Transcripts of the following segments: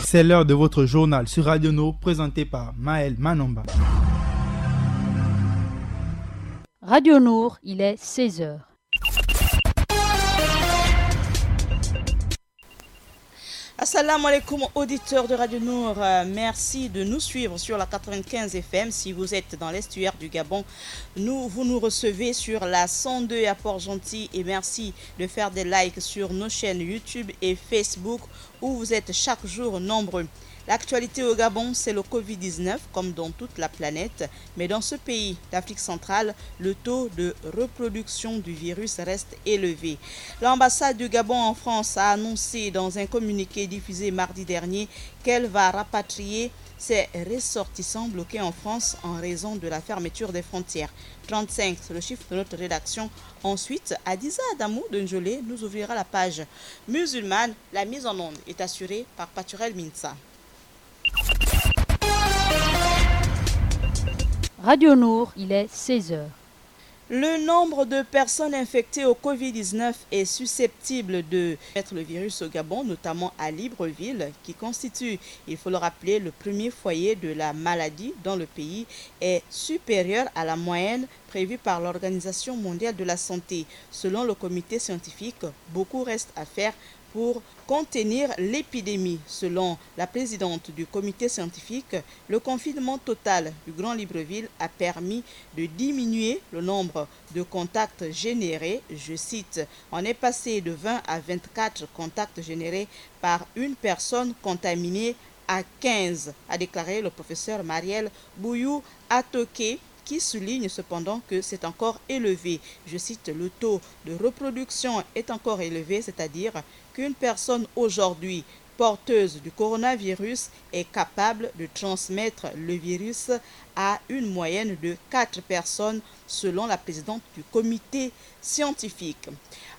C'est l'heure de votre journal sur Radio Nour présenté par Maël Manomba. Radio Nour, il est 16h. Assalamu alaikum auditeurs de Radio Nour, merci de nous suivre sur la 95 FM. Si vous êtes dans l'estuaire du Gabon, vous nous recevez sur la 102 à Port-Gentil et merci de faire des likes sur nos chaînes YouTube et Facebook où vous êtes chaque jour nombreux. L'actualité au Gabon, c'est le Covid-19 comme dans toute la planète, mais dans ce pays d'Afrique centrale, le taux de reproduction du virus reste élevé. L'ambassade du Gabon en France a annoncé dans un communiqué diffusé mardi dernier qu'elle va rapatrier ses ressortissants bloqués en France en raison de la fermeture des frontières. 35, c'est le chiffre de notre rédaction. Ensuite, Adiza Adamou de Njolé nous ouvrira la page musulmane. La mise en onde est assurée par Paturel Minsa. Radio Nour, il est 16h. Le nombre de personnes infectées au Covid-19 est susceptible de mettre le virus au Gabon, notamment à Libreville, qui constitue, il faut le rappeler, le premier foyer de la maladie dans le pays, est supérieur à la moyenne prévue par l'Organisation mondiale de la santé. Selon le comité scientifique, beaucoup reste à faire pour contenir l'épidémie. Selon la présidente du comité scientifique, le confinement total du Grand Libreville a permis de diminuer le nombre de contacts générés. Je cite, on est passé de 20 à 24 contacts générés par une personne contaminée à 15, a déclaré le professeur Marielle Bouyou Atoke, qui souligne cependant que c'est encore élevé. Je cite, le taux de reproduction est encore élevé, c'est-à-dire qu'une personne aujourd'hui porteuse du coronavirus est capable de transmettre le virus à une moyenne de 4 personnes selon la présidente du comité scientifique.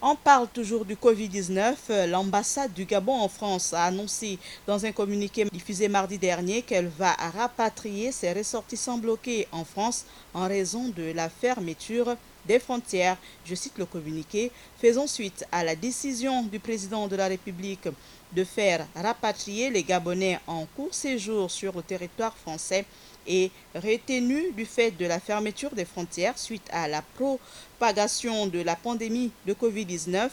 On parle toujours du Covid-19. L'ambassade du Gabon en France a annoncé dans un communiqué diffusé mardi dernier qu'elle va rapatrier ses ressortissants bloqués en France en raison de la fermeture des frontières. Je cite le communiqué, faisant suite à la décision du président de la République de faire rapatrier les Gabonais en court séjour sur le territoire français et retenu du fait de la fermeture des frontières suite à la propagation de la pandémie de Covid-19.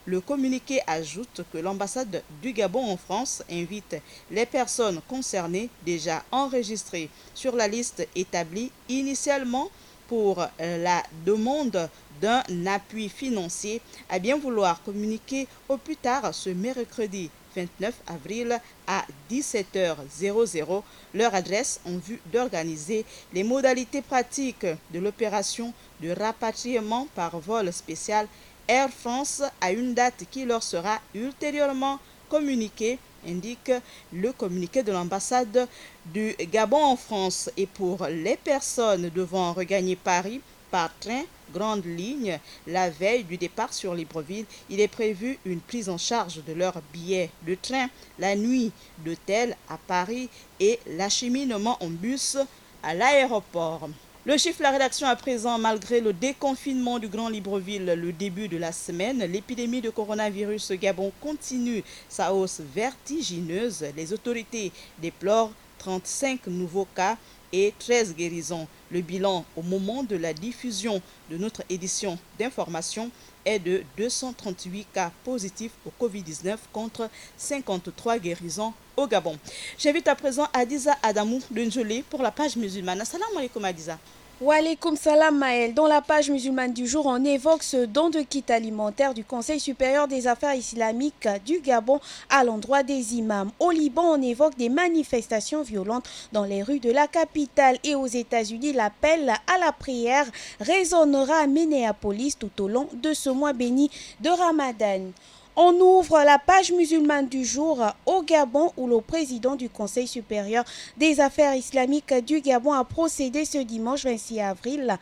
Le communiqué ajoute que l'ambassade du Gabon en France invite les personnes concernées déjà enregistrées sur la liste établie initialement pour la demande d'un appui financier à bien vouloir communiquer au plus tard ce mercredi 29 avril à 17h00 leur adresse en vue d'organiser les modalités pratiques de l'opération de rapatriement par vol spécial Air France à une date qui leur sera ultérieurement communiquée, indique le communiqué de l'ambassade du Gabon en France. Et pour les personnes devant regagner Paris par train, grande ligne, la veille du départ sur Libreville, il est prévu une prise en charge de leur billet de train, la nuit d'hôtel à Paris et l'acheminement en bus à l'aéroport. Le chiffre de la rédaction à présent, malgré le déconfinement du Grand Libreville le début de la semaine, l'épidémie de coronavirus au Gabon continue sa hausse vertigineuse. Les autorités déplorent 35 nouveaux cas et 13 guérisons. Le bilan au moment de la diffusion de notre édition d'information est de 238 cas positifs au Covid-19 contre 53 guérisons au Gabon. J'invite à présent Adiza Adamou de Njolé pour la page musulmane. Assalamu alaikum Adiza. Wa alaikum salam Maël. Dans la page musulmane du jour, on évoque ce don de kit alimentaire du Conseil supérieur des affaires islamiques du Gabon à l'endroit des imams. Au Liban, on évoque des manifestations violentes dans les rues de la capitale et aux États-Unis, l'appel à la prière résonnera à Minneapolis tout au long de ce mois béni de Ramadan. On ouvre la page musulmane du jour au Gabon où le président du Conseil supérieur des affaires islamiques du Gabon a procédé ce dimanche 26 avril,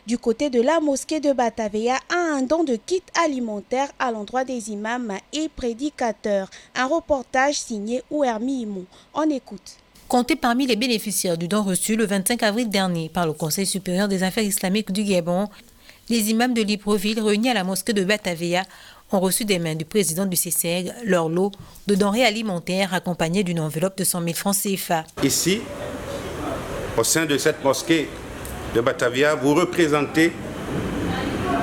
du côté de la mosquée de Batavia, à un don de kits alimentaires à l'endroit des imams et prédicateurs. Un reportage signé Ouermi Imou. On écoute. Compté parmi les bénéficiaires du don reçu le 25 avril dernier par le Conseil supérieur des affaires islamiques du Gabon, les imams de Libreville réunis à la mosquée de Batavia ont reçu des mains du président du CCEG leur lot de denrées alimentaires accompagnées d'une enveloppe de 100 000 francs CFA. Ici, au sein de cette mosquée de Batavia, vous représentez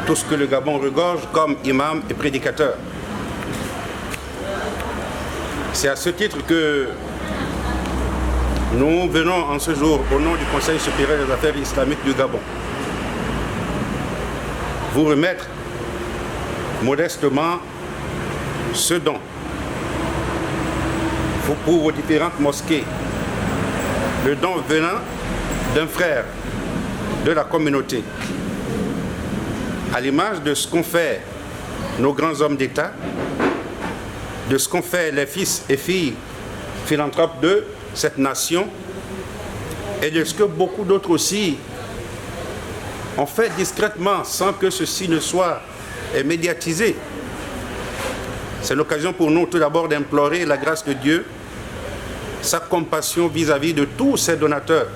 tout ce que le Gabon regorge comme imam et prédicateur. C'est à ce titre que nous venons en ce jour, au nom du Conseil supérieur des affaires islamiques du Gabon, vous remettre modestement ce don pour vos différentes mosquées. Le don venant d'un frère de la communauté, à l'image de ce qu'ont fait nos grands hommes d'État, de ce qu'ont fait les fils et filles philanthropes de cette nation et de ce que beaucoup d'autres aussi ont fait discrètement sans que ceci ne soit médiatisé. C'est l'occasion pour nous tout d'abord d'implorer la grâce de Dieu, sa compassion vis-à-vis de tous ces donateurs,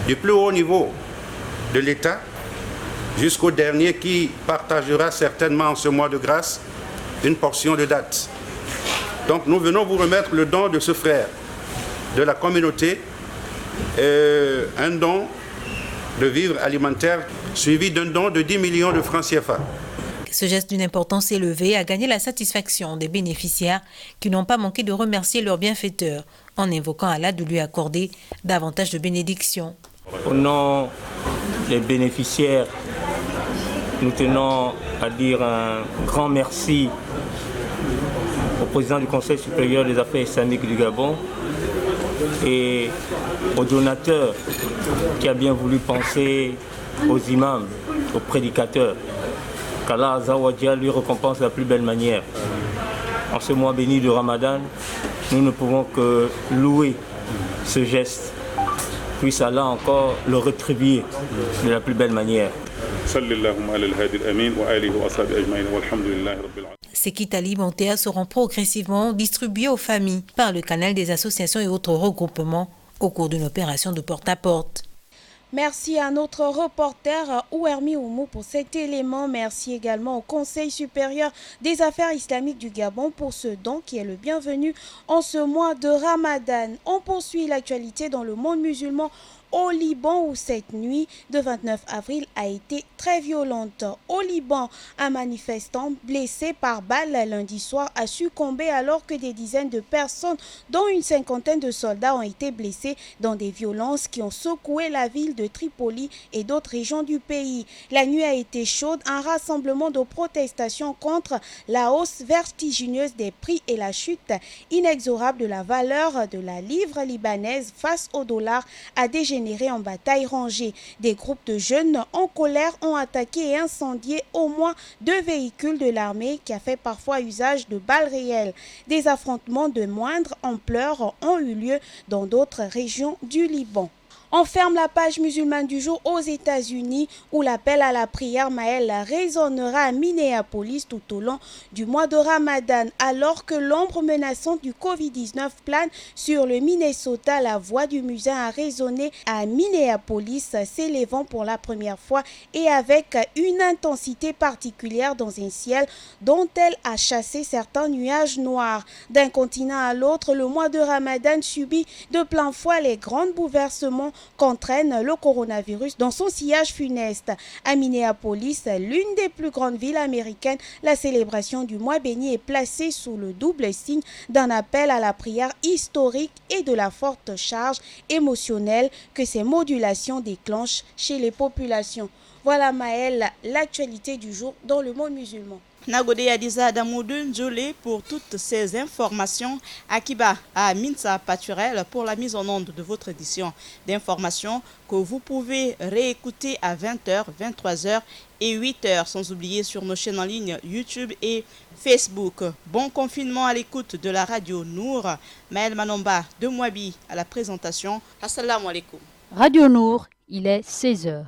du plus haut niveau de l'État jusqu'au dernier qui partagera certainement en ce mois de grâce une portion de date. Donc nous venons vous remettre le don de ce frère de la communauté, un don de vivres alimentaires suivi d'un don de 10 millions de francs CFA. Ce geste d'une importance élevée a gagné la satisfaction des bénéficiaires qui n'ont pas manqué de remercier leur bienfaiteur en invoquant Allah de lui accorder davantage de bénédictions. Au nom des bénéficiaires, nous tenons à dire un grand merci au président du Conseil supérieur des affaires islamiques du Gabon et au donateur qui a bien voulu penser aux imams, aux prédicateurs. Qu'Allah Azza wa Jalla lui récompense de la plus belle manière. En ce mois béni de Ramadan, nous ne pouvons que louer ce geste. Puisse Allah encore le rétribuer de la plus belle manière. Ces kits alimentaires seront progressivement distribués aux familles par le canal des associations et autres regroupements au cours d'une opération de porte-à-porte. Merci à notre reporter Ouermi Oumou pour cet élément. Merci également au Conseil supérieur des affaires islamiques du Gabon pour ce don qui est le bienvenu en ce mois de Ramadan. On poursuit l'actualité dans le monde musulman au Liban où cette nuit de 29 avril a été très violente. Au Liban, un manifestant blessé par balle lundi soir a succombé alors que des dizaines de personnes, dont une cinquantaine de soldats, ont été blessés dans des violences qui ont secoué la ville de Tripoli et d'autres régions du pays. La nuit a été chaude, un rassemblement de protestations contre la hausse vertigineuse des prix et la chute inexorable de la valeur de la livre libanaise face au dollar a dégénéré en bataille rangée. Des groupes de jeunes en colère ont attaqué et incendié au moins 2 véhicules de l'armée qui a fait parfois usage de balles réelles. Des affrontements de moindre ampleur ont eu lieu dans d'autres régions du Liban. On ferme la page musulmane du jour aux États-Unis où l'appel à la prière Maël résonnera à Minneapolis tout au long du mois de Ramadan. Alors que l'ombre menaçante du Covid-19 plane sur le Minnesota, la voix du muezzin a résonné à Minneapolis, s'élevant pour la première fois et avec une intensité particulière dans un ciel dont elle a chassé certains nuages noirs. D'un continent à l'autre, le mois de Ramadan subit de plein fouet les grands bouleversements qu'entraîne le coronavirus dans son sillage funeste. À Minneapolis, l'une des plus grandes villes américaines, la célébration du mois béni est placée sous le double signe d'un appel à la prière historique et de la forte charge émotionnelle que ces modulations déclenchent chez les populations. Voilà Maël, l'actualité du jour dans le monde musulman. Nagode Adiza Damoudou Ndjolé pour toutes ces informations. Akiba à Minsa Paturel pour la mise en onde de votre édition d'information que vous pouvez réécouter à 20h, 23h et 8h, sans oublier sur nos chaînes en ligne YouTube et Facebook. Bon confinement à l'écoute de la radio Nour. Maël Manomba de Mouabi à la présentation. Assalamu alaikum. Radio Nour, il est 16h.